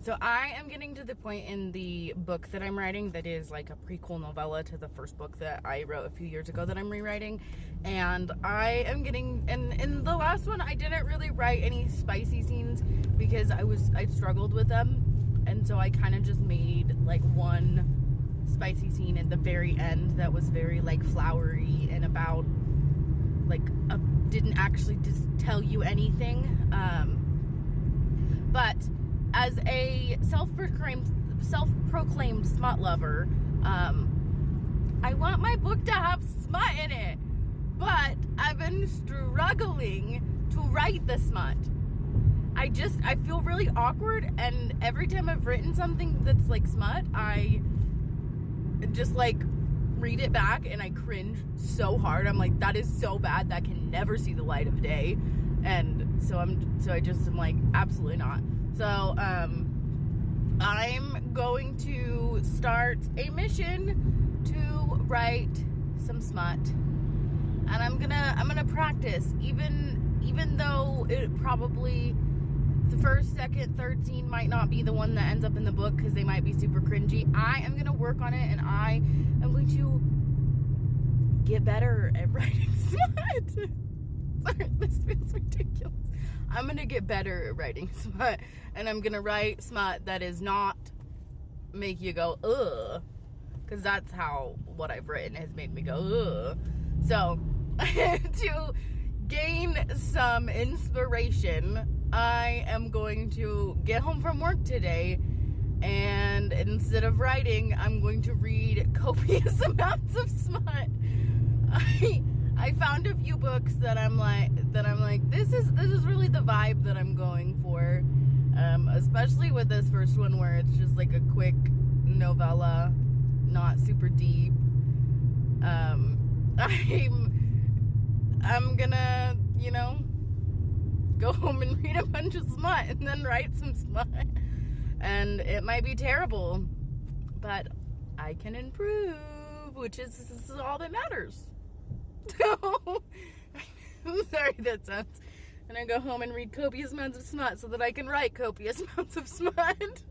So I am getting to the point in the book that I'm writing that is like a prequel novella to the first book that I wrote a few years ago that I'm rewriting. And I am getting, and in the last one, I didn't really write any spicy scenes because I struggled with them. And so I kind of just made like one spicy scene at the very end that was very like flowery and about like, didn't actually just tell you anything. But as a self-proclaimed smut lover, I want my book to have smut in it, but I've been struggling to write the smut. I feel really awkward, and every time I've written something that's like smut, I just like read it back and I cringe so hard. I'm like, that is so bad, that can never see the light of day. And so I just am like, absolutely not. So, I'm going to start a mission to write some smut, and I'm gonna practice, even though it probably, the first, second, third scene might not be the one that ends up in the book because they might be super cringy. I am gonna work on it, and I am going to get better at writing smut. Sorry, this feels ridiculous. I'm gonna get better at writing smut, and I'm gonna write smut that is not make you go ugh, because that's how what I've written has made me go ugh. So to gain some inspiration, I am going to get home from work today, and instead of writing, I'm going to read copious amounts of smut. I found a few books that I'm like, this is really the vibe that I'm going for, especially with this first one where it's just like a quick novella, not super deep. I'm gonna, go home and read a bunch of smut and then write some smut, and it might be terrible, but I can improve, which is all that matters. So, I'm sorry that sounds. And I go home and read copious amounts of smut so that I can write copious amounts of smut.